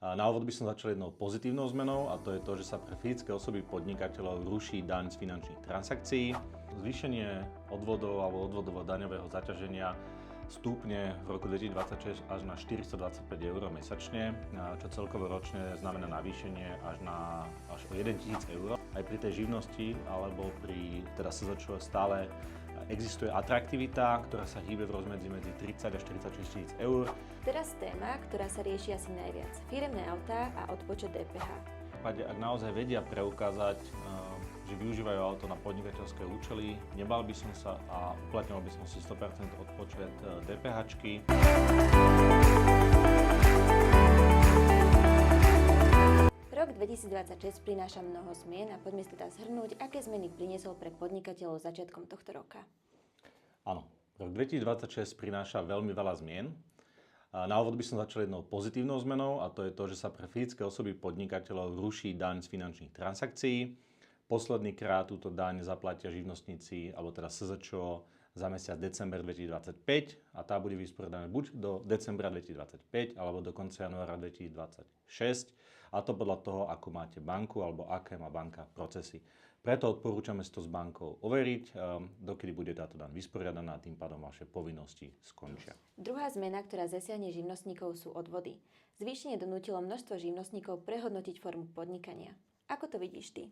Na úvod by som začal jednou pozitívnou zmenou a to je to, že sa pre fyzické osoby podnikateľov ruší daň z finančných transakcií. Zvýšenie odvodov alebo odvodovo-daňového zaťaženia stúpne v roku 2026 až na 425 eur mesačne, čo celkovo ročne znamená navýšenie až o 1 000 eur. Aj pri tej živnosti alebo pri SZČO stále existuje atraktivita, ktorá sa hýbe v rozmedzi medzi 30 až 46 000 eur. Teraz téma, ktorá sa rieši asi najviac. Firemné autá a odpočet DPH. Ak naozaj vedia preukázať, že využívajú auto na podnikateľské účely, nebal by som sa a uplatňoval by som si 100% odpočet DPH-čky. Rok 2026 prináša mnoho zmien a poďme si teda zhrnúť, aké zmeny priniesol pre podnikateľov začiatkom tohto roka. Áno, rok 2026 prináša veľmi veľa zmien. Na úvod by som začal jednou pozitívnou zmenou a to je to, že sa pre fyzické osoby podnikateľov ruší daň z finančných transakcií. Posledný krát túto daň zaplatia živnostníci alebo SZČO za mesiac december 2025 a tá bude vysporiadaná buď do decembra 2025 alebo do konca januára 2026 a to podľa toho, ako máte banku alebo aké má banka procesy. Preto odporúčame si to s bankou overiť, dokedy bude táto daň vysporiadaná a tým pádom vaše povinnosti skončia. Druhá zmena, ktorá zasiahne živnostníkov, sú odvody. Zvýšenie donútilo množstvo živnostníkov prehodnotiť formu podnikania. Ako to vidíš ty?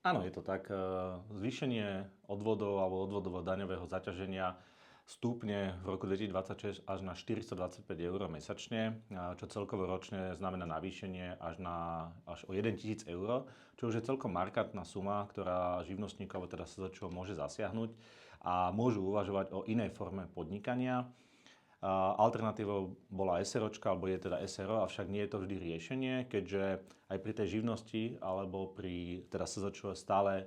Áno, je to tak. Zvýšenie odvodov alebo odvodovo-daňového zaťaženia stúpne v roku 2026 až na 425 eur mesačne, čo celkovo ročne znamená navýšenie až o 1 000 eur, čo už je celkom markantná suma, ktorá živnostníkov alebo SZČO môže zasiahnuť a môžu uvažovať o inej forme podnikania. Alternatívou bola SROčka, alebo je teda SRO, avšak nie je to vždy riešenie, keďže aj pri tej živnosti alebo pri SZČO stále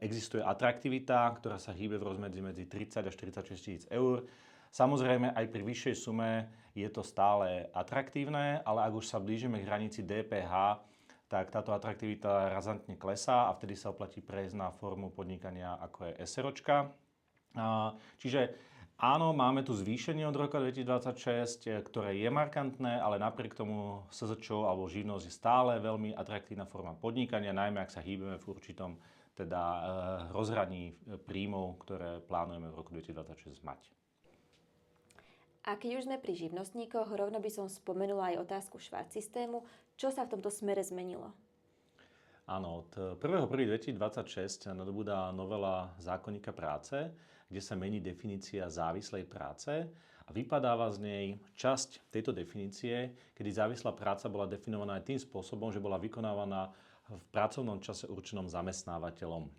existuje atraktivita, ktorá sa hýbe v rozmedzi medzi 30 až 46 000 eur. Samozrejme, aj pri vyššej sume je to stále atraktívne, ale ak už sa blížime k hranici DPH, tak táto atraktivita razantne klesá a vtedy sa oplatí prejsť na formu podnikania, ako je SROčka. Čiže áno, máme tu zvýšenie od roka 2026, ktoré je markantné, ale napriek tomu SZČO alebo živnosť je stále veľmi atraktívna forma podnikania, najmä ak sa hýbeme v určitom rozhraní príjmov, ktoré plánujeme v roku 2026 mať. A keď už sme pri živnostníkoch, rovno by som spomenula aj otázku švart systému. Čo sa v tomto smere zmenilo? Áno, od 1.1.2026 nadobúda novela zákonníka práce, kde sa mení definícia závislej práce a vypadáva z nej časť tejto definície, kedy závislá práca bola definovaná aj tým spôsobom, že bola vykonávaná v pracovnom čase určenom zamestnávateľom.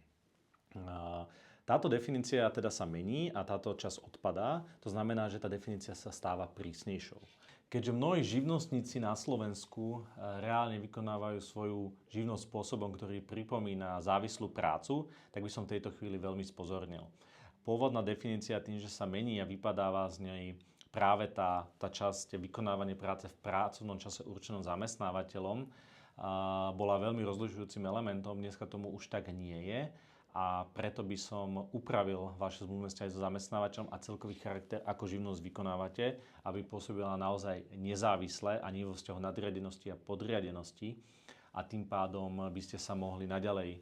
Táto definícia teda sa mení a táto časť odpadá, to znamená, že tá definícia sa stáva prísnejšou. Keďže mnohí živnostníci na Slovensku reálne vykonávajú svoju živnosť spôsobom, ktorý pripomína závislú prácu, tak by som v tejto chvíli veľmi spozornil. Pôvodná definícia tým, že sa mení a vypadáva z nej práve tá časť vykonávania práce v pracovnom čase určenom zamestnávateľom, bola veľmi rozlišujúcim elementom. Dneska tomu už tak nie je a preto by som upravil vaše zmluvné vzťahy so zamestnávateľom a celkový charakter, ako živnosť vykonávate, aby pôsobila naozaj nezávisle a nie vo vzťahu nadriadenosti a podriadenosti a tým pádom by ste sa mohli naďalej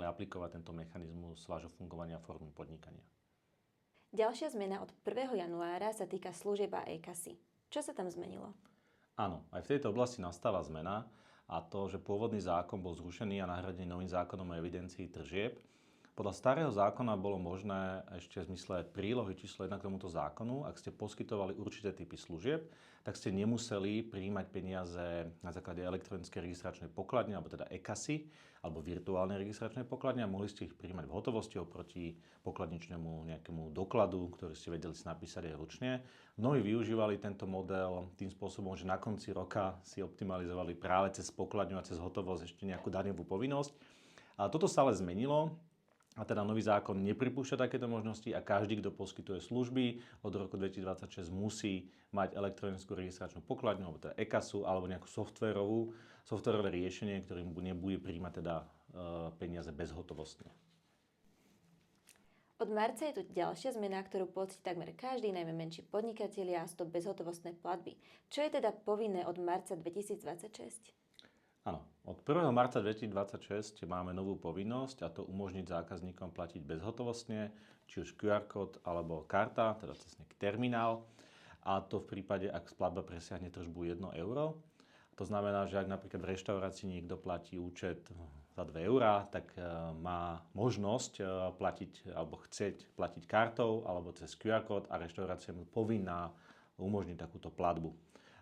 aplikovať tento mechanizmus vášho fungovania a formu podnikania. Ďalšia zmena od 1. januára sa týka služieb a e-kasy. Čo sa tam zmenilo? Áno, aj v tejto oblasti nastáva zmena a to, že pôvodný zákon bol zrušený a nahradený novým zákonom o evidencii tržieb. Podľa starého zákona bolo možné ešte v zmysle prílohy číslo 1 k tomuto zákonu, ak ste poskytovali určité typy služieb, tak ste nemuseli prijímať peniaze na základe elektronickej registračnej pokladne, alebo teda e-kasy, alebo virtuálnej registračnej pokladne a mohli ste ich prijímať v hotovosti oproti pokladničnému nejakému dokladu, ktorý ste vedeli si napísať aj ručne. Mnohí využívali tento model tým spôsobom, že na konci roka si optimalizovali práve cez pokladňu a cez hotovosť ešte nejakú daňovú povinnosť. A toto sa ale zmenilo. A teda nový zákon nepripúšťa takéto možnosti a každý, kto poskytuje služby od roku 2026 musí mať elektronickú registračnú pokladňu, alebo teda e-kasu, alebo nejakú softverové riešenie, ktorým nebude prijímať teda peniaze bezhotovostne. Od marca je tu ďalšia zmena, ktorú pocíti takmer každý, najmä menší podnikatelia, a sú to bezhotovostné platby. Čo je teda povinné od marca 2026? Áno, od 1. marca 2026 máme novú povinnosť a to umožniť zákazníkom platiť bezhotovostne, či už QR kód alebo karta, teda cez nejaký terminál. A to v prípade, ak platba presiahne tržbu 1 euro. To znamená, že ak napríklad v reštaurácii niekto platí účet za 2 eurá, tak má možnosť platiť alebo chcieť platiť kartou alebo cez QR kód a reštaurácia mu povinná umožniť takúto platbu.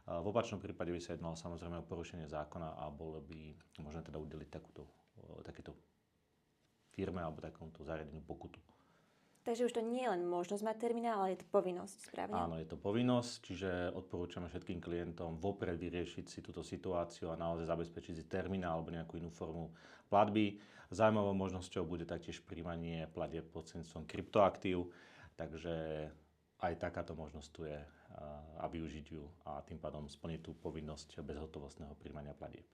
V opačnom prípade by sa jednalo samozrejme o porušenie zákona a bolo by možné teda udeliť takéto firme alebo takémuto zariadeniu pokutu. Takže už to nie je len možnosť mať terminál, ale je to povinnosť, správne? Áno, je to povinnosť, čiže odporúčame všetkým klientom vopred vyriešiť si túto situáciu a naozaj zabezpečiť si terminál alebo nejakú inú formu platby. Zaujímavou možnosťou bude taktiež príjmanie platieb prostredníctvom kryptoaktív, takže aj takáto možnosť tu je a využiť ju a tým pádom splniť tú povinnosť bezhotovostného príjmania platieb.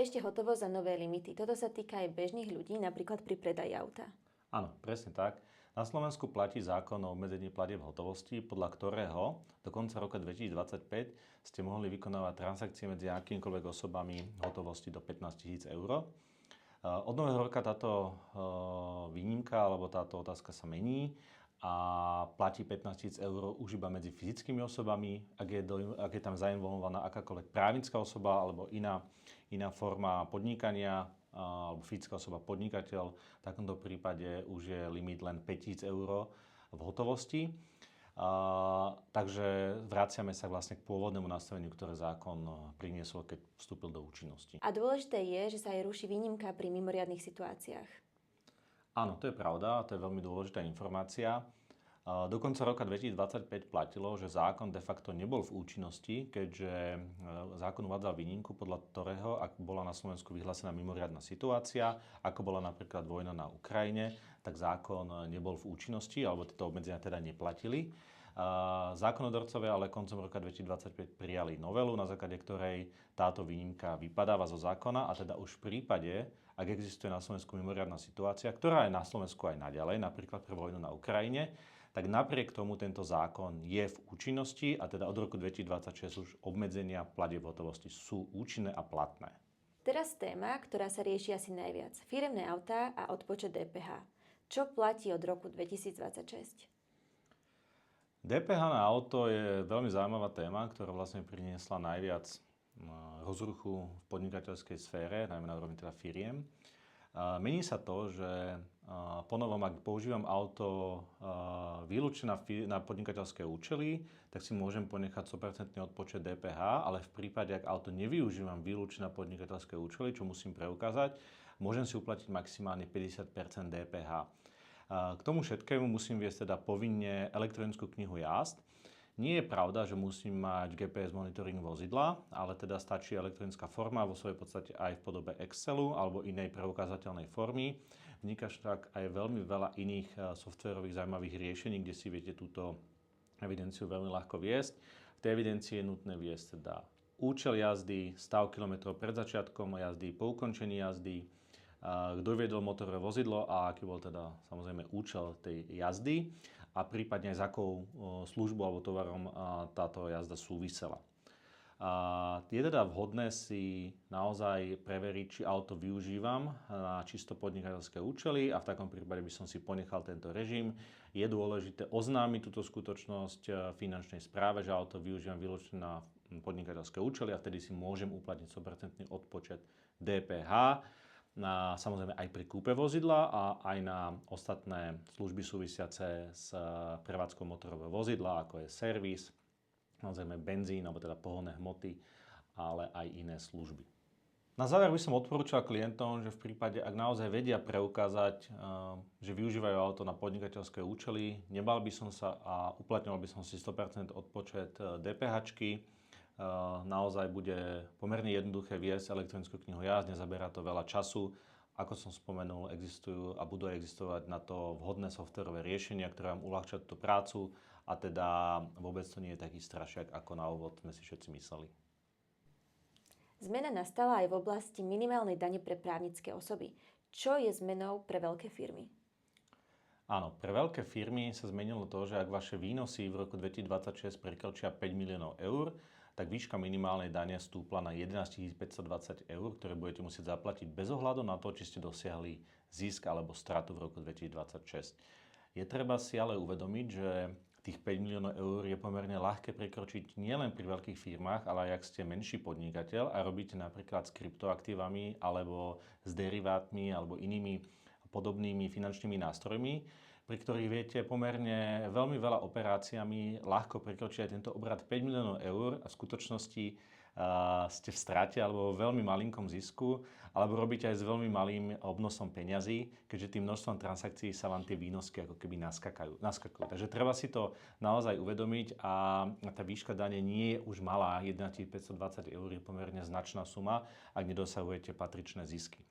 Ešte hotovosť za nové limity. Toto sa týka aj bežných ľudí, napríklad pri predaji auta. Áno, presne tak. Na Slovensku platí zákon o obmedzení platieb v hotovosti, podľa ktorého do konca roka 2025 ste mohli vykonávať transakcie medzi akýmkoľvek osobami v hotovosti do 15 000 eur. Od nového roka táto výnimka alebo táto otázka sa mení a platí 15 000 eur už iba medzi fyzickými osobami, ak je tam zainvolvovaná akákoľvek právnická osoba alebo iná forma podnikania, alebo fyzická osoba podnikateľ, v takomto prípade už je limit len 5 000 eur v hotovosti. Takže vraciame sa vlastne k pôvodnému nastaveniu, ktoré zákon priniesol, keď vstúpil do účinnosti. A dôležité je, že sa aj ruší výnimka pri mimoriadnych situáciách. Áno, to je pravda, to je veľmi dôležitá informácia. Do konca roka 2025 platilo, že zákon de facto nebol v účinnosti, keďže zákon uvádzal výnimku, podľa ktorého, ak bola na Slovensku vyhlásená mimoriadna situácia, ako bola napríklad vojna na Ukrajine, tak zákon nebol v účinnosti, alebo tieto obmedzenia teda neplatili. Zákonodorcovia ale koncom roka 2025 prijali novelu, na základe ktorej táto výnimka vypadáva zo zákona a teda už v prípade, ak existuje na Slovensku mimoriadna situácia, ktorá je na Slovensku aj naďalej, napríklad pre vojnu na Ukrajine, tak napriek tomu tento zákon je v účinnosti a teda od roku 2026 už obmedzenia platieb v hotovosti sú účinné a platné. Teraz téma, ktorá sa rieši asi najviac. Firemné autá a odpočet DPH. Čo platí od roku 2026? DPH na auto je veľmi zaujímavá téma, ktorá vlastne priniesla najviac rozruchu v podnikateľskej sfére, najmä na úrovni teda firiem. Mení sa to, že ponovom, ak používam auto výlučne na podnikateľské účely, tak si môžem ponechať 100% odpočet DPH, ale v prípade, ak auto nevyužívam výlučne na podnikateľské účely, čo musím preukázať, môžem si uplatiť maximálne 50% DPH. K tomu všetkému musím viesť teda povinne elektronickú knihu jazd. Nie je pravda, že musím mať GPS monitoring vozidla, ale teda stačí elektronická forma vo svojej podstate aj v podobe Excelu alebo inej preukázateľnej formy. Vzniká však aj veľmi veľa iných softvérových zaujímavých riešení, kde si viete túto evidenciu veľmi ľahko viesť. V tej evidencii je nutné viesť teda účel jazdy, stav kilometrov pred začiatkom jazdy, po ukončení jazdy, kto viedol motorové vozidlo a aký bol teda samozrejme účel tej jazdy a prípadne aj s akou službou alebo tovarom táto jazda súvisela. Je teda vhodné si naozaj preveriť, či auto využívam na čisto podnikateľské účely a v takom prípade by som si ponechal tento režim. Je dôležité oznámiť túto skutočnosť finančnej správe, že auto využívam výlučne na podnikateľské účely a vtedy si môžem uplatniť 100% odpočet DPH. Samozrejme aj pri kúpe vozidla a aj na ostatné služby súvisiace s prevádzkou motorového vozidla, ako je servis, samozrejme benzín, alebo teda pohonné hmoty, ale aj iné služby. Na záver by som odporúčal klientom, že v prípade, ak naozaj vedia preukázať, že využívajú auto na podnikateľské účely, nebal by som sa a uplatňoval by som si 100% odpočet DPH-čky. Naozaj bude pomerne jednoduché viesť elektronickú knihu jazd, nezaberá to veľa času. Ako som spomenul, existujú a budú existovať na to vhodné softverové riešenia, ktoré vám uľahčia túto prácu a teda vôbec to nie je taký strašiak, ako na úvod sme si všetci mysleli. Zmena nastala aj v oblasti minimálnej dane pre právnické osoby. Čo je zmenou pre veľké firmy? Áno, pre veľké firmy sa zmenilo to, že ak vaše výnosy v roku 2026 prekročia 5 miliónov eur, tak výška minimálnej dane stúpla na 11 520 eur, ktoré budete musieť zaplatiť bez ohľadu na to, či ste dosiahli zisk alebo stratu v roku 2026. Je treba si ale uvedomiť, že tých 5 miliónov eur je pomerne ľahké prekročiť nielen pri veľkých firmách, ale aj ak ste menší podnikateľ a robíte napríklad s kryptoaktívami alebo s derivátmi alebo inými podobnými finančnými nástrojmi, pri ktorých viete pomerne veľmi veľa operáciami ľahko prekročiť aj tento obrad 5 miliónov eur a v skutočnosti ste v strate alebo vo veľmi malinkom zisku, alebo robíte aj s veľmi malým obnosom peňazí, keďže tým množstvom transakcií sa vám tie výnosky ako keby naskakujú. Takže treba si to naozaj uvedomiť a tá výška dane nie je už malá, 1520 eur je pomerne značná suma, ak nedosahujete patričné zisky.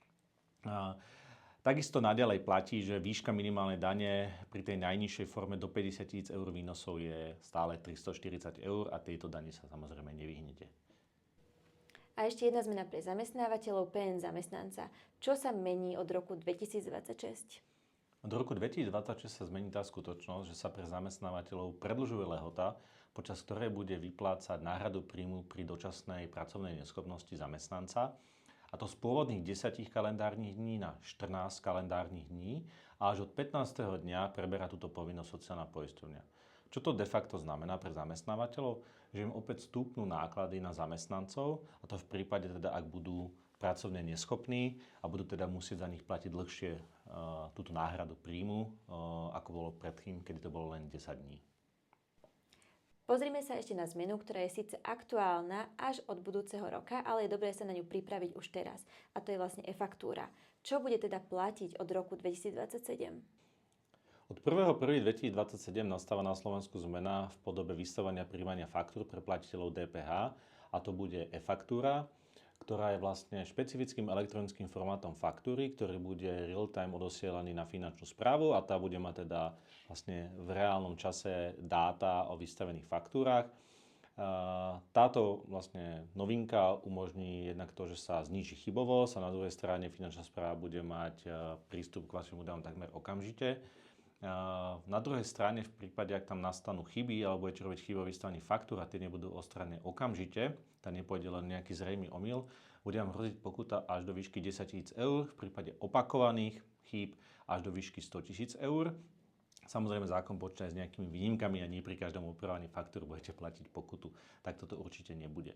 Takisto naďalej platí, že výška minimálnej dane pri tej najnižšej forme do 50 000 eur výnosov je stále 340 eur a tejto dani sa samozrejme nevyhnete. A ešte jedna zmena pre zamestnávateľov PN zamestnanca. Čo sa mení od roku 2026? Od roku 2026 sa zmení tá skutočnosť, že sa pre zamestnávateľov predĺžuje lehota, počas ktorej bude vyplácať náhradu príjmu pri dočasnej pracovnej neschopnosti zamestnanca, a to z pôvodných 10 kalendárnych dní na 14 kalendárnych dní a až od 15. dňa preberá túto povinnosť sociálna poisťovňa. Čo to de facto znamená pre zamestnávateľov? Že im opäť stúpnú náklady na zamestnancov, a to v prípade teda, ak budú pracovne neschopní a budú teda musieť za nich platiť dlhšie túto náhradu príjmu, ako bolo predtým, kedy to bolo len 10 dní. Pozrime sa ešte na zmenu, ktorá je síce aktuálna až od budúceho roka, ale je dobré sa na ňu pripraviť už teraz. A to je vlastne e-faktúra. Čo bude teda platiť od roku 2027? Od 1.1.2027 nastáva na Slovensku zmena v podobe vystavania príjmania faktúr pre platiteľov DPH, a to bude e-faktúra, ktorá je vlastne špecifickým elektronickým formátom faktúry, ktorý bude real-time odosielaný na finančnú správu a tá bude mať teda vlastne v reálnom čase dáta o vystavených faktúrach. Táto vlastne novinka umožní jednak to, že sa zníži chybovosť a na druhej strane finančná správa bude mať prístup k vašim údajom takmer okamžite. Na druhej strane, v prípade, ak tam nastanú chyby alebo budete robiť chyby o vystavení faktúr a tie nebudú odstranené okamžite, tam nepôjde len nejaký zrejmý omyl, bude vám hroziť pokuta až do výšky 10 000 eur, v prípade opakovaných chýb až do výšky 100 000 eur. Samozrejme, zákon počíta s nejakými výnimkami a nie pri každom operovaní faktúr budete platiť pokutu. Tak toto určite nebude.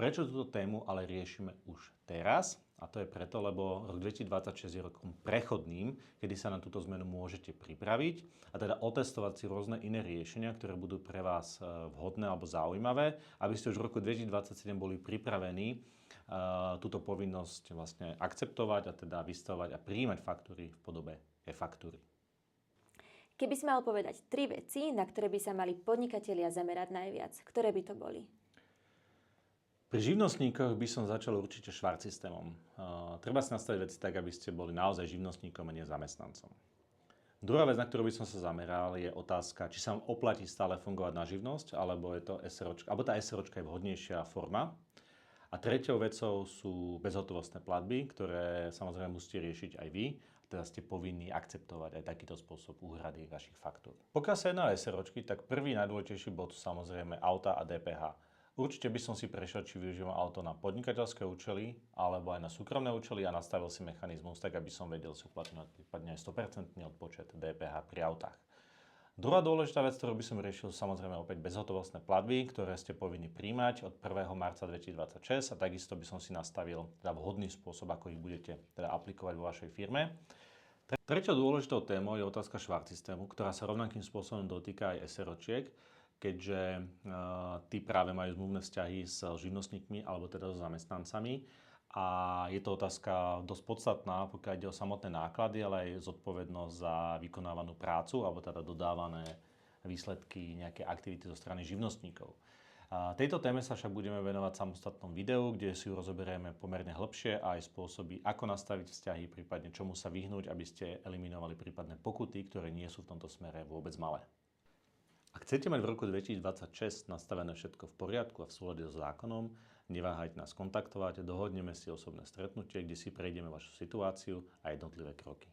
Prečo túto tému ale riešime už teraz? A to je preto, lebo rok 2026 je rokom prechodným, kedy sa na túto zmenu môžete pripraviť a teda otestovať si rôzne iné riešenia, ktoré budú pre vás vhodné alebo zaujímavé, aby ste už v roku 2027 boli pripravení túto povinnosť vlastne akceptovať a teda vystavovať a prijímať faktúry v podobe e-faktúry. Keby si mal povedať 3 veci, na ktoré by sa mali podnikatelia zamerať najviac, ktoré by to boli? Pri živnostníkoch by som začal určite švart systémom. Treba si nastaviť veci tak, aby ste boli naozaj živnostníkom a nie zamestnancom. Druhá vec, na ktorú by som sa zameral, je otázka, či sa vám oplatí stále fungovať na živnosť, alebo je to SROčka, alebo tá SROčka je vhodnejšia forma. A treťou vecou sú bezhotovostné platby, ktoré samozrejme musíte riešiť aj vy, teda ste povinní akceptovať aj takýto spôsob úhrady vašich faktúr. Pokiaľ sa jedná o SROčky, tak prvý najdôležitejší bod sú samozrejme auta a DPH. Určite by som si prešiel, či využívam auto na podnikateľské účely alebo aj na súkromné účely a nastavil si mechanizmus tak, aby som vedel si uplatňovať prípadne aj 100% odpočet DPH pri autách. Druhá dôležitá vec, ktorú by som riešil, sú samozrejme opäť bezhotovostné platby, ktoré ste povinni príjmať od 1. marca 2026 a takisto by som si nastavil teda vhodný spôsob, ako ich budete teda aplikovať vo vašej firme. Treťou dôležitou témou je otázka švart systému, ktorá sa rovnakým spôsobom dotýka aj SROčiek, keďže tí práve majú zmluvné vzťahy s živnostníkmi alebo teda so zamestnancami. A je to otázka dosť podstatná, pokiaľ ide o samotné náklady, ale aj zodpovednosť za vykonávanú prácu alebo teda dodávané výsledky nejaké aktivity zo strany živnostníkov. Tejto téme sa však budeme venovať v samostatnom videu, kde si ju rozoberieme pomerne hĺbšie a aj spôsoby, ako nastaviť vzťahy, prípadne čomu sa vyhnúť, aby ste eliminovali prípadné pokuty, ktoré nie sú v tomto smere vôbec malé. Ak chcete mať v roku 2026 nastavené všetko v poriadku a v súlade so zákonom, neváhajte nás kontaktovať, dohodneme si osobné stretnutie, kde si prejdeme vašu situáciu a jednotlivé kroky.